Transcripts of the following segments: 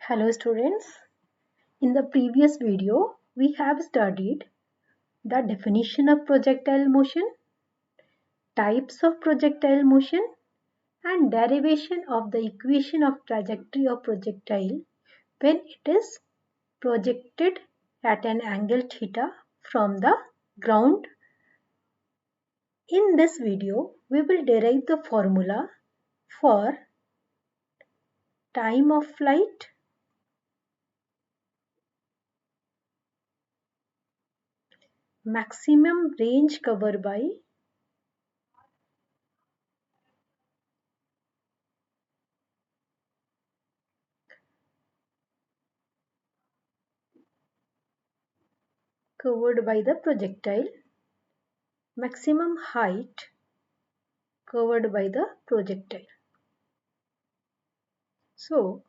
Hello students. In the previous video, we have studied the definition of projectile motion, types of projectile motion, and derivation of the equation of trajectory of projectile when it is projected at an angle theta from the ground. In this video, we will derive the formula for time of flight, maximum range covered by the projectile, maximum height covered by the projectile. So,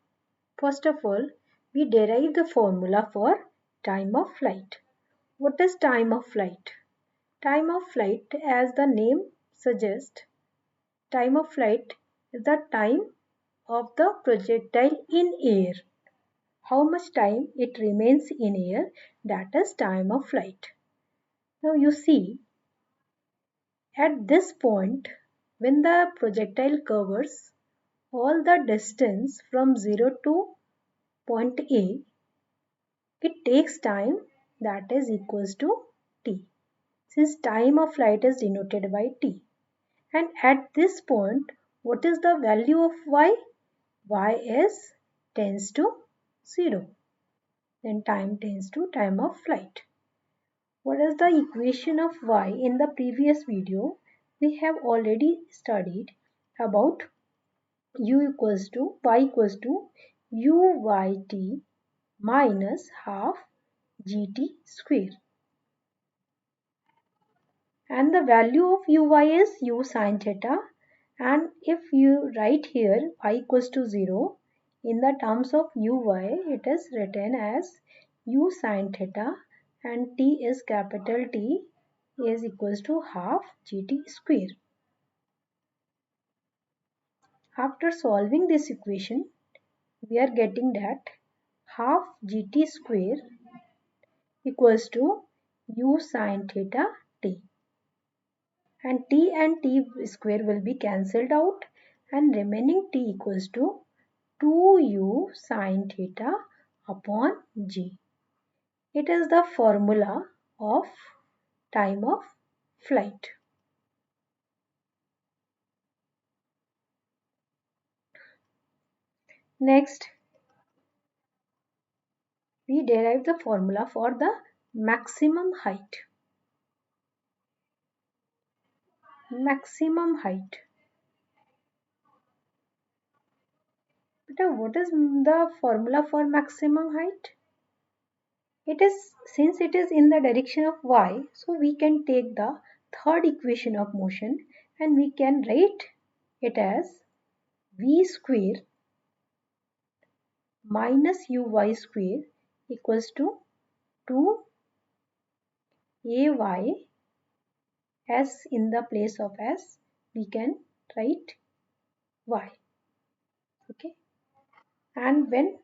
first of all, we derive the formula for time of flight. What is time of flight? Time of flight, as the name suggests, time of flight is the time of the projectile in air. How much time it remains in air, that is time of flight. Now you see, at this point, when the projectile covers all the distance from 0 to point A, it takes time that is equals to t, since time of flight is denoted by t. And at this point, what is the value of y? Y is tends to 0. Then time tends to time of flight. What is the equation of y? In the previous video, we have already studied about y equals to uyt minus half gt square. And the value of uy is u sine theta. And if you write here y equals to 0, in the terms of uy, it is written as u sine theta and t is capital T is equals to half gt square. After solving this equation, we are getting that half gt square equals to u sine theta t. And t square will be cancelled out and remaining t equals to 2u sine theta upon g. It is the formula of time of flight. Next, we derive the formula for the maximum height. Maximum height. But what is the formula for maximum height? It is, since it is in the direction of y, so we can take the third equation of motion and we can write it as v square minus uy square equals to 2ay. S in the place of s we can write y. Okay, and when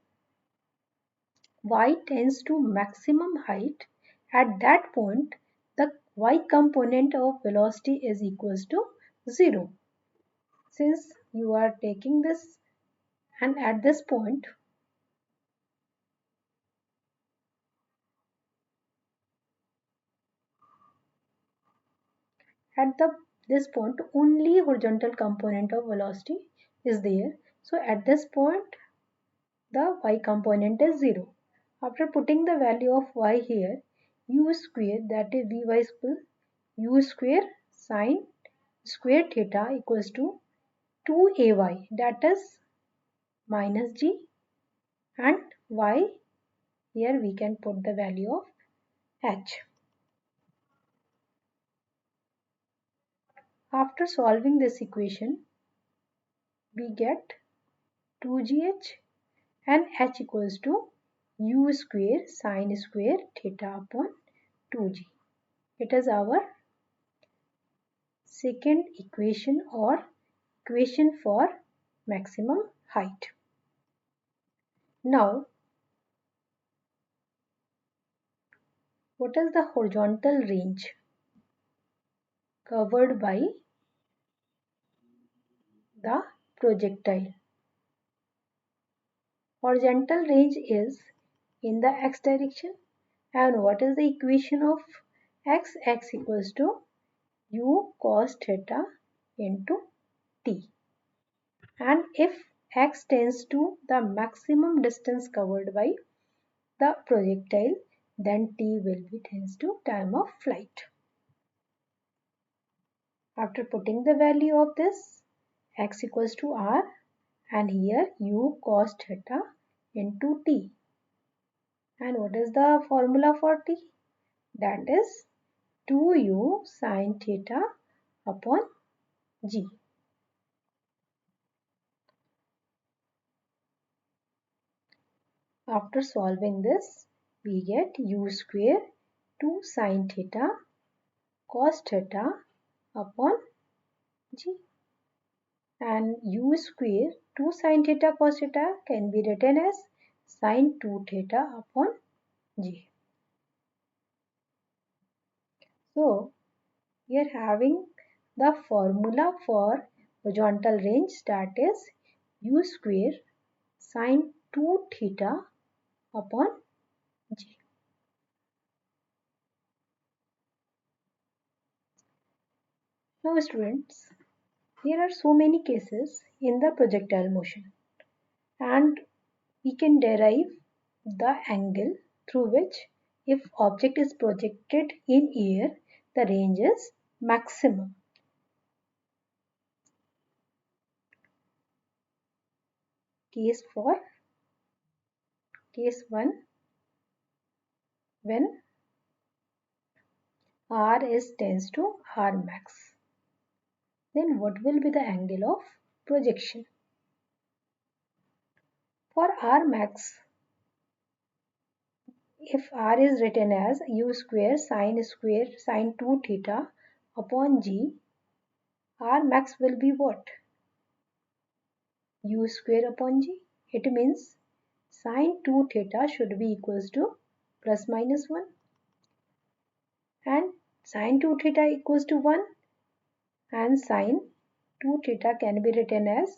y tends to maximum height, at that point the y component of velocity is equals to 0. Since you are taking this, and at this point this point only horizontal component of velocity is there, so at this point the y component is 0. After putting the value of y here, u square, that is vy equal u square sine square theta equals to 2ay, that is minus g, and y here we can put the value of h. After solving this equation, we get 2gh and h equals to u square sine square theta upon 2g. It is our second equation or equation for maximum height. Now, what is the horizontal range covered by the projectile? Horizontal range is in the x direction. And what is the equation of x? X equals to u cos theta into t. And if x tends to the maximum distance covered by the projectile, then t will be tends to time of flight. After putting the value of this, x equals to r, and here u cos theta into t. And what is the formula for t? That is 2u sin theta upon g. After solving this, we get u square 2 sin theta cos theta upon g. And u square 2 sin theta cos theta can be written as sin 2 theta upon g. So, we are having the formula for horizontal range, that is u square sin 2 theta upon g. Now students, there are so many cases in the projectile motion, and we can derive the angle through which, if object is projected in air, the range is maximum. Case 1, when r is tends to r max, then what will be the angle of projection? For r max, if r is written as u square sin 2 theta upon g, r max will be what? U square upon g. It means sin 2 theta should be equals to plus minus 1, and sin 2 theta equals to 1, and sin 2 theta can be written as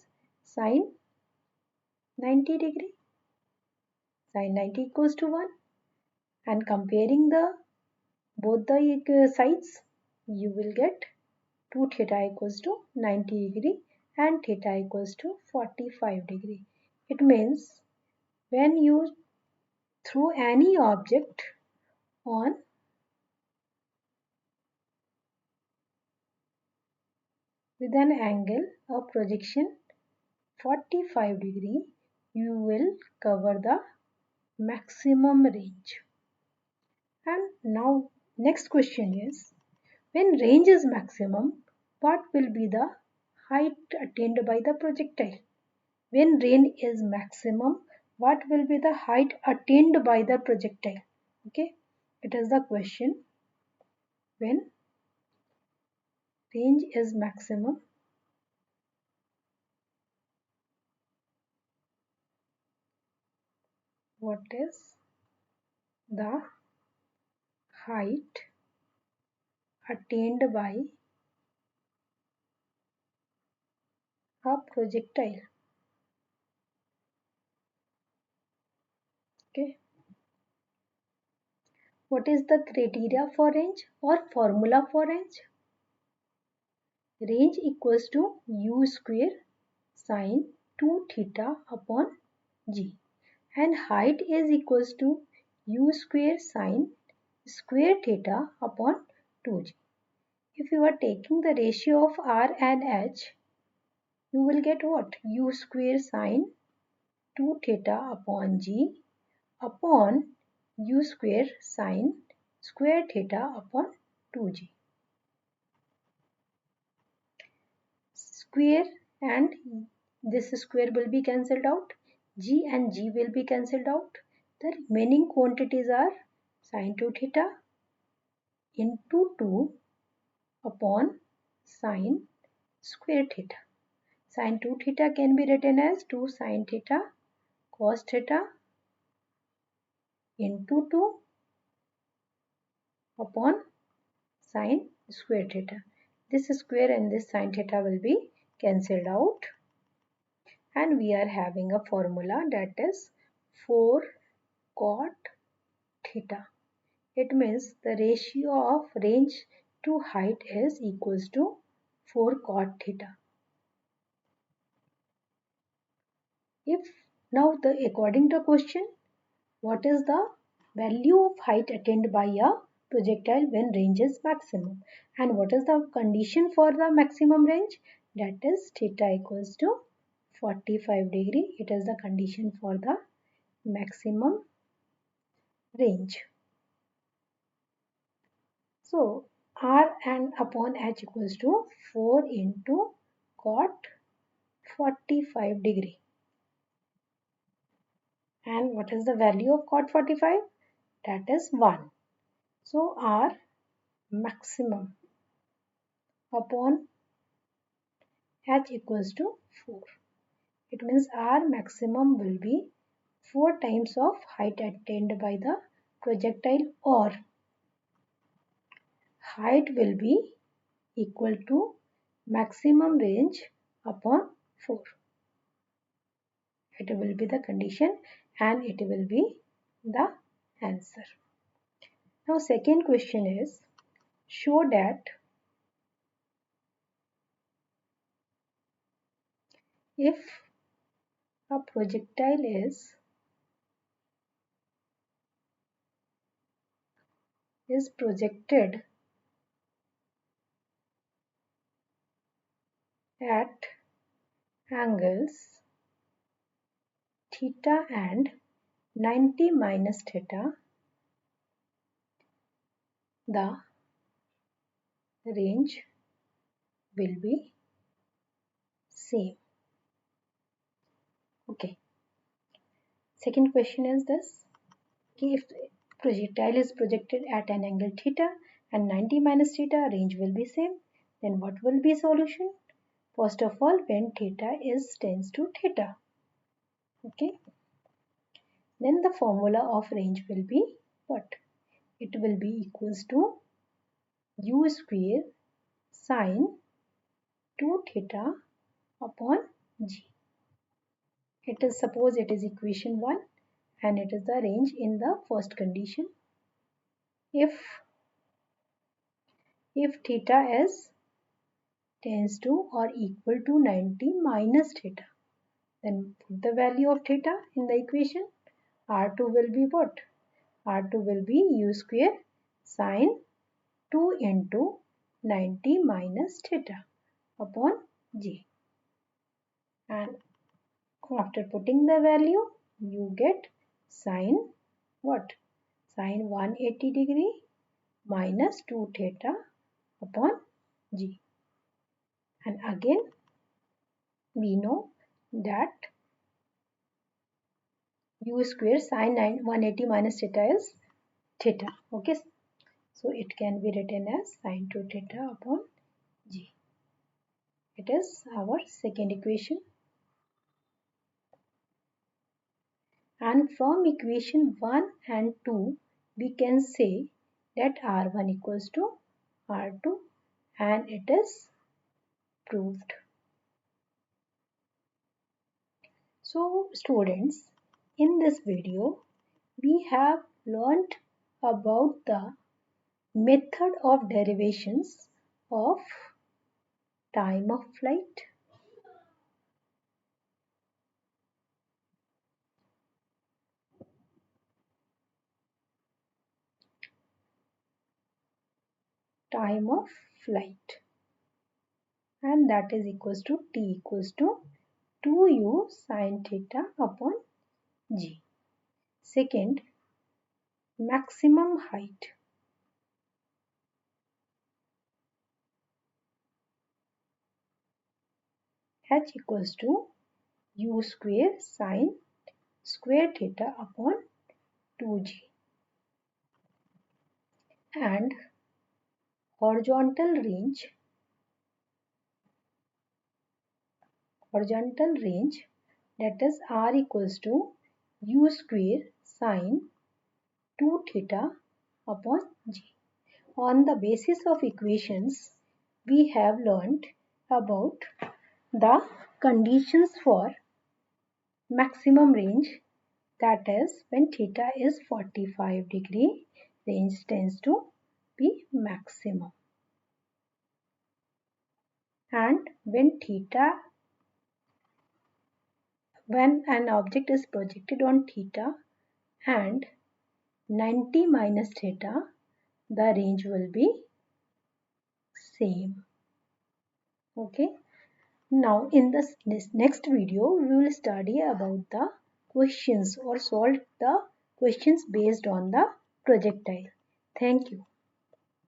sin 90 degree. Sin 90 equals to 1, and comparing the both the sides, you will get 2 theta equals to 90 degree and theta equals to 45 degree. It means when you throw any object on with an angle of projection 45 degree, you will cover the maximum range. And now next question is, when range is maximum, what will be the height attained by the projectile? When range is maximum, what will be the height attained by the projectile? Okay, it is the question. When range is maximum, what is the height attained by a projectile? Okay, what is the criteria for range or formula for range? Range equals to u square sin 2 theta upon g, and height is equals to u square sin square theta upon 2g. If you are taking the ratio of r and h, you will get what? U square sin 2 theta upon g upon u square sin square theta upon 2g. Square and this square will be cancelled out. G and g will be cancelled out. The remaining quantities are sin 2 theta into 2 upon sin square theta. Sin 2 theta can be written as 2 sin theta cos theta into 2 upon sin square theta. This square and this sin theta will be cancelled out, and we are having a formula that is 4 cot theta. It means the ratio of range to height is equals to 4 cot theta. If now according to question, what is the value of height attained by a projectile when range is maximum, and what is the condition for the maximum range? That is theta equals to 45 degree. It is the condition for the maximum range. So R and upon H equals to 4 into cot 45 degree. And what is the value of cot 45? That is 1. So R maximum upon H equals to 4. It means R maximum will be 4 times of height attained by the projectile, or height will be equal to maximum range upon 4. It will be the condition and it will be the answer. Now second question is, show that if a projectile is projected at angles theta and 90 minus theta, the range will be same. Okay. Second question is this. If projectile is projected at an angle theta and 90 minus theta, range will be same. Then what will be solution? First of all, when theta is tends to theta. Okay. Then the formula of range will be what? It will be equals to u square sine 2 theta upon g. It is, suppose it is equation 1 and it is the range in the first condition. If theta is tends to or equal to 90 minus theta, then put the value of theta in the equation. R2 will be what? R2 will be u square sine 2 into 90 minus theta upon g. And after putting the value, you get sine what? Sine 180 degree minus 2 theta upon g. And again, we know that u square sine 180 minus theta is theta. Okay, so it can be written as sine 2 theta upon g. It is our second equation. And from equation 1 and 2, we can say that R1 equals to R2, and it is proved. So students, in this video, we have learnt about the method of derivations of time of flight, time of flight, and that is equals to t equals to 2u sine theta upon g. Second, maximum height. H equals to u square sine square theta upon 2g. And horizontal range that is R equals to u square sine 2 theta upon g. On the basis of equations, we have learnt about the conditions for maximum range, that is when theta is 45 degree, range tends to be maximum, and when an object is projected on theta and 90 minus theta, the range will be same. Okay. Now in this next video, we will study about the questions or solve the questions based on the projectile. Thank you.